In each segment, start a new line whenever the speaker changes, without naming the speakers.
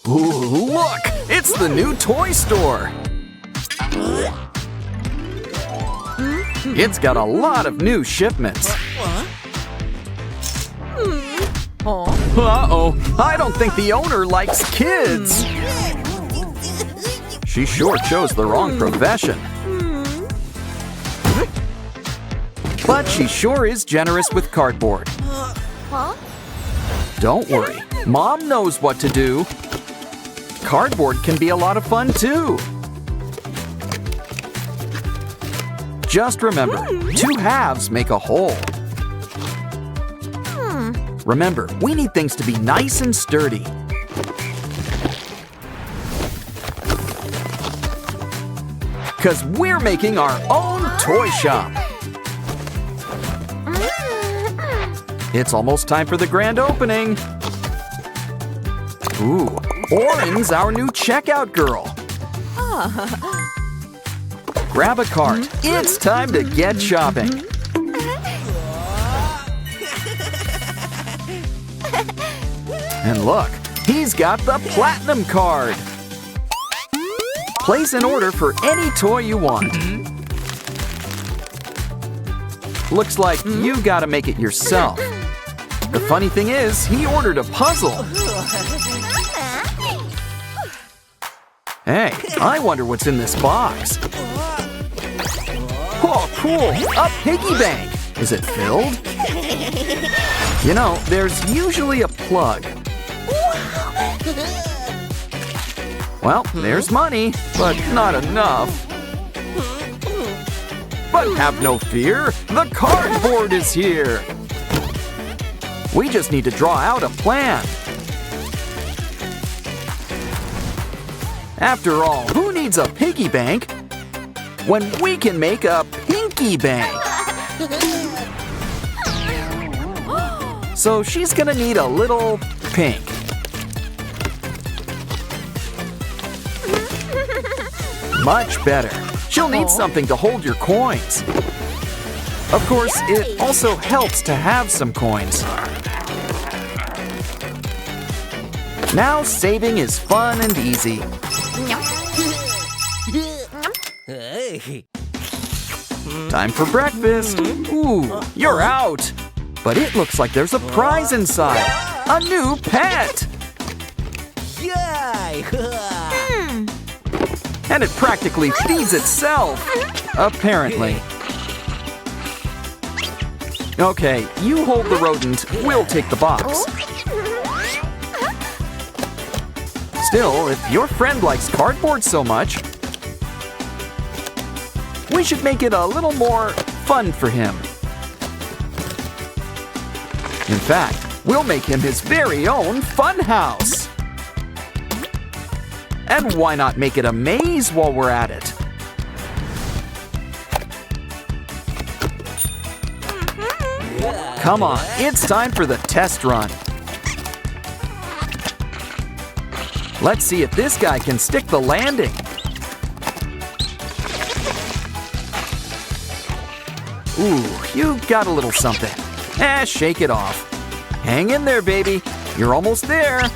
Ooh, look! It's the new toy store! It's got a lot of new shipments. Uh-oh, I don't think the owner likes kids. She sure chose the wrong profession. But she sure is generous with cardboard. Don't worry, Mom knows what to do. Cardboard can be a lot of fun too. Just remember, 2 halves make a whole. Remember, we need things to be nice and sturdy. Because we're making our own toy shop. It's almost time for the grand opening. Ooh, Oren's our new checkout girl. Grab a cart. It's time to get shopping. And look, he's got the platinum card. Place an order for any toy you want. Looks like you gotta make it yourself. The funny thing is, he ordered a puzzle. Hey, I wonder what's in this box. Oh, cool! A piggy bank! Is it filled? You know, there's usually a plug. Well, there's money, but not enough. But have no fear, the cardboard is here! We just need to draw out a plan. After all, who needs a piggy bank when we can make a pinky bank? So she's gonna need a little pink. Much better. She'll need something to hold your coins. Of course, it also helps to have some coins. Now saving is fun and easy. Time for breakfast. Ooh, you're out. But it looks like there's a prize inside. A new pet. And it practically feeds itself. Apparently. Okay, you hold the rodent. We'll take the box. Still, if your friend likes cardboard so much, we should make it a little more fun for him. In fact, we'll make him his very own fun house. And why not make it a maze while we're at it? Come on, it's time for the test run. Let's see if this guy can stick the landing. Ooh, you got a little something. Shake it off. Hang in there, baby. You're almost there.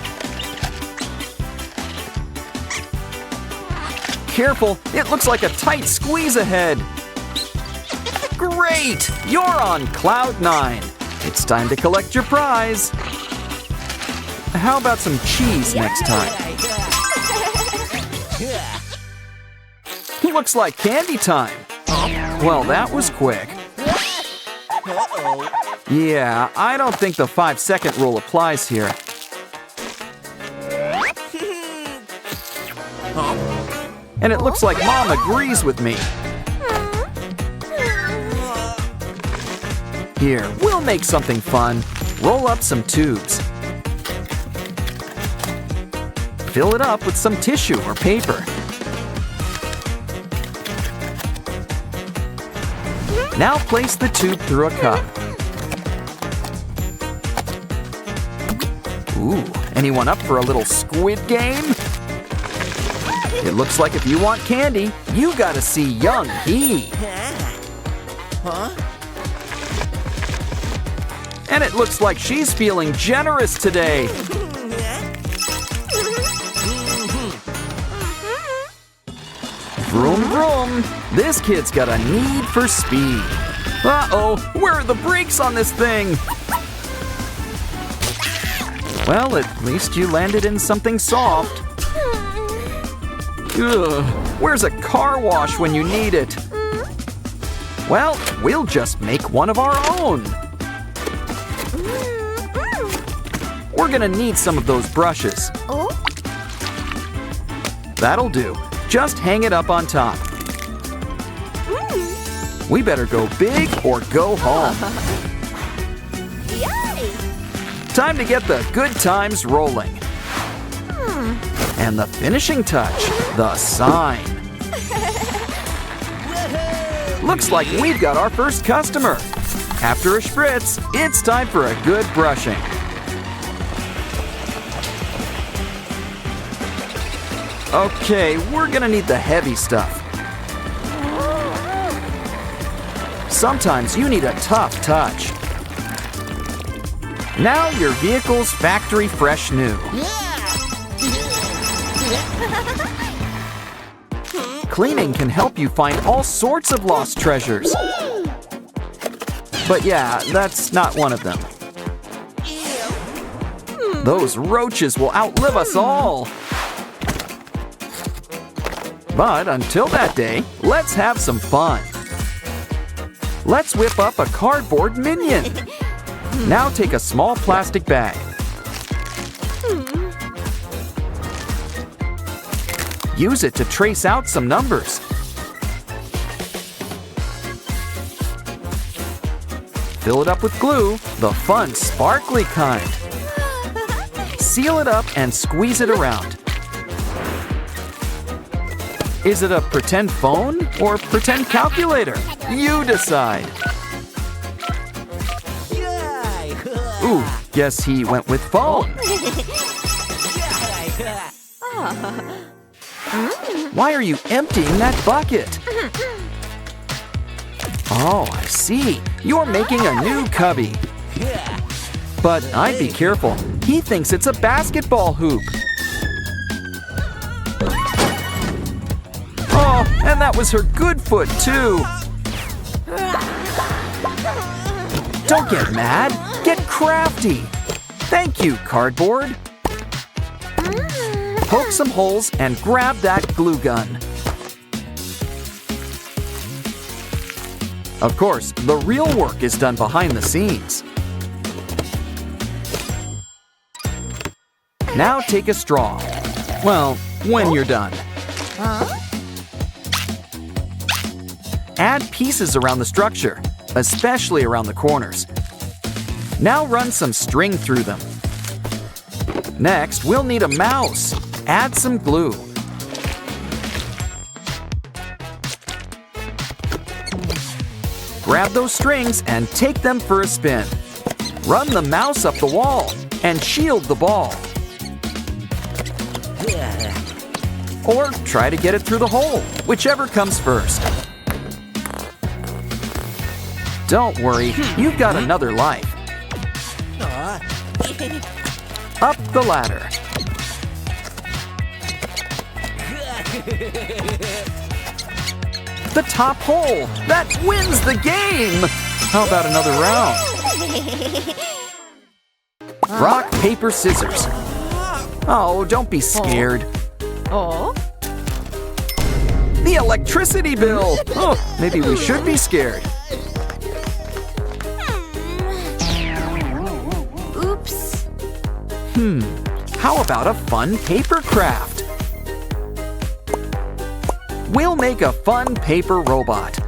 Careful, it looks like a tight squeeze ahead. Great! You're on cloud 9. It's time to collect your prize. How about some cheese next time? Looks like candy time. Well, that was quick. Yeah, I don't think the 5-second rule applies here. And it looks like Mom agrees with me. Here, we'll make something fun. Roll up some tubes. Fill it up with some tissue or paper. Now place the tube through a cup. Ooh, anyone up for a little squid game? It looks like if you want candy, you gotta see young He. And it looks like she's feeling generous today. Vroom, vroom. This kid's got a need for speed. Uh-oh, where are the brakes on this thing? Well, at least you landed in something soft. Ugh, where's a car wash when you need it? Well, we'll just make one of our own. We're gonna need some of those brushes. That'll do. Just hang it up on top. We better go big or go home. Time to get the good times rolling. And the finishing touch, the sign. Looks like we've got our first customer. After a spritz, it's time for a good brushing. Okay, we're gonna need the heavy stuff. Sometimes you need a tough touch. Now your vehicle's factory fresh new. Cleaning can help you find all sorts of lost treasures. But yeah, that's not one of them. Those roaches will outlive us all. But until that day, let's have some fun. Let's whip up a cardboard minion. Now take a small plastic bag. Use it to trace out some numbers. Fill it up with glue, the fun, sparkly kind. Seal it up and squeeze it around. Is it a pretend phone or pretend calculator? You decide. Ooh, guess he went with phone. Why are you emptying that bucket? Oh, I see. You're making a new cubby. But I'd be careful. He thinks it's a basketball hoop. Oh, and that was her good foot, too. Don't get mad. Get crafty. Thank you, cardboard. Poke some holes and grab that glue gun. Of course, the real work is done behind the scenes. Now take a straw. Well, when you're done. Add pieces around the structure, especially around the corners. Now run some string through them. Next, we'll need a mouse. Add some glue. Grab those strings and take them for a spin. Run the mouse up the wall and shield the ball. Or try to get it through the hole, whichever comes first. Don't worry, you've got another life. Up the ladder. The top hole! That wins the game! How about another round? Rock, paper, scissors. Oh, don't be scared.
Oh?
The electricity bill! Oh, maybe we should be scared.
Oops.
How about a fun paper craft? We'll make a fun paper robot.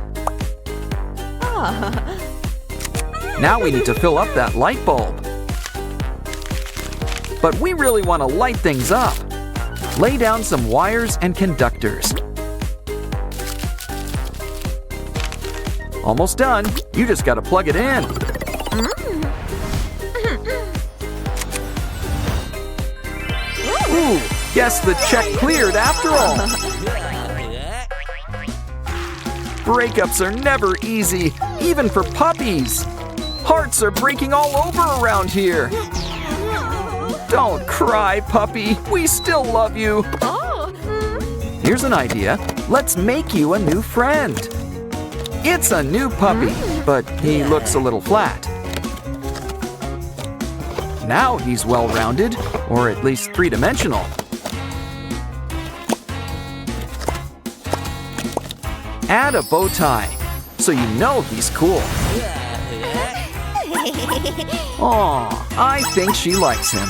Now we need to fill up that light bulb. But we really want to light things up. Lay down some wires and conductors. Almost done. You just got to plug it in. Ooh, guess the check cleared after all. Breakups are never easy, even for puppies. Hearts are breaking all over around here. Don't cry, puppy. We still love you. Here's an idea. let's make you a new friend. It's a new puppy, but he looks a little flat. Now he's well-rounded, or at least three-dimensional. Add a bow tie, so you know he's cool. Aw, I think she likes him.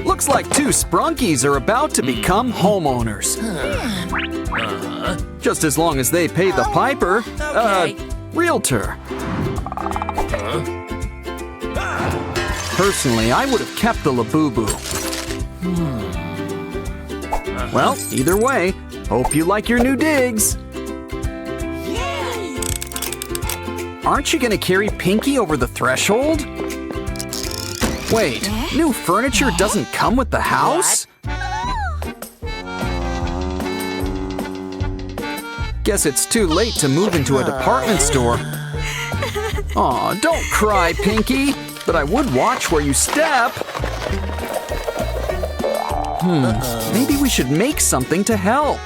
Looks like two Sprunkies are about to become homeowners. Just as long as they pay the piper, realtor. Personally, I would have kept the Labubu. Well, either way, hope you like your new digs. Aren't you gonna carry Pinky over the threshold? Wait, new furniture doesn't come with the house? Guess it's too late to move into a department store. Aw, don't cry, Pinky, but I would watch where you step. Maybe we should make something to help.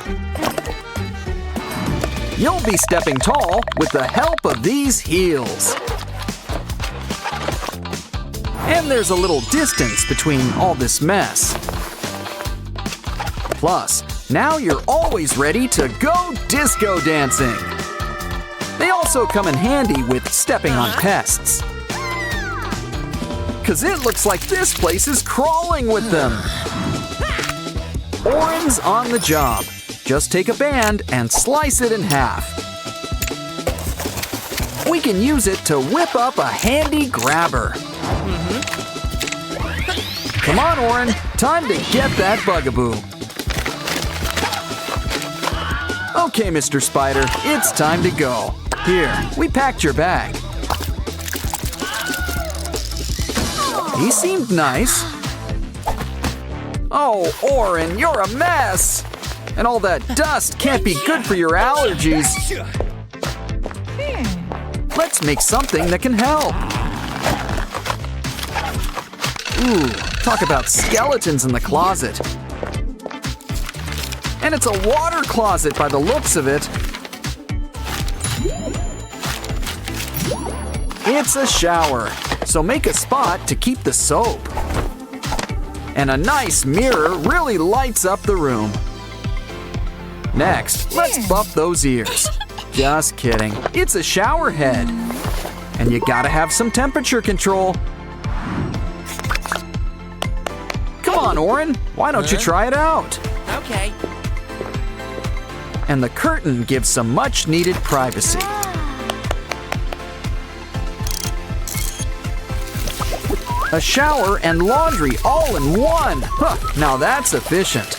You'll be stepping tall with the help of these heels. And there's a little distance between all this mess. Plus, now you're always ready to go disco dancing. They also come in handy with stepping on pests. 'Cause it looks like this place is crawling with them. Oren's on the job. Just take a band and slice it in half. We can use it to whip up a handy grabber. Come on, Oren, time to get that bugaboo. Okay, Mr. Spider, it's time to go. Here, we packed your bag. He seemed nice. Oh, Oren, you're a mess! And all that dust can't be good for your allergies. Let's make something that can help. Ooh, talk about skeletons in the closet. And it's a water closet by the looks of it. It's a shower, so make a spot to keep the soap. And a nice mirror really lights up the room. Next, let's buff those ears. Just kidding, it's a shower head. And you gotta have some temperature control. Come on, Oren, why don't you try it out?
Okay.
And the curtain gives some much-needed privacy. A shower and laundry all in one. Huh, now that's efficient.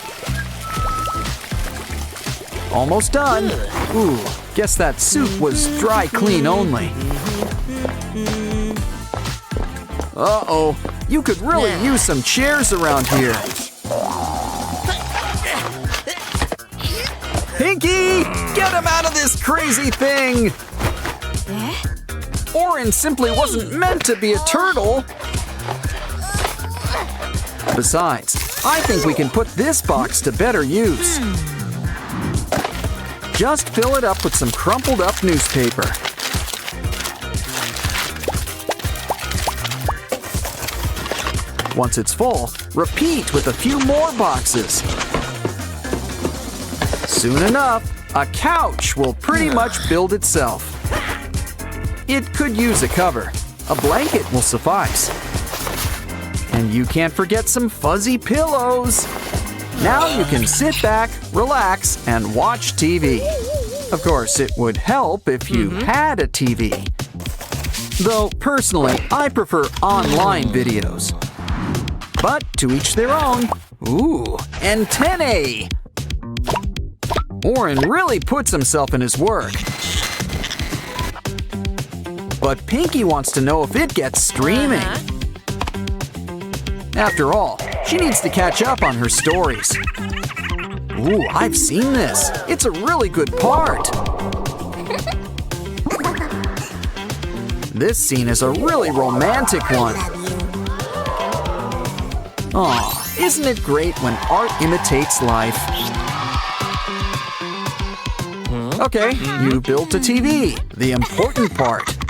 Almost done. Ooh, guess that soup was dry clean only. Uh-oh, you could really use some chairs around here. Pinky, get him out of this crazy thing! Oren simply wasn't meant to be a turtle. Besides, I think we can put this box to better use. Just fill it up with some crumpled up newspaper. Once it's full, repeat with a few more boxes. Soon enough, a couch will pretty much build itself. It could use a cover. A blanket will suffice. And you can't forget some fuzzy pillows. Now you can sit back, relax, and watch TV. Of course, it would help if you had a TV. Though, personally, I prefer online videos. But to each their own. Ooh, antennae! Oren really puts himself in his work. But Pinky wants to know if it gets streaming. After all, she needs to catch up on her stories. Ooh, I've seen this. It's a really good part. This scene is a really romantic one. Aw, Isn't it great when art imitates life? Okay, you built a TV, the important part.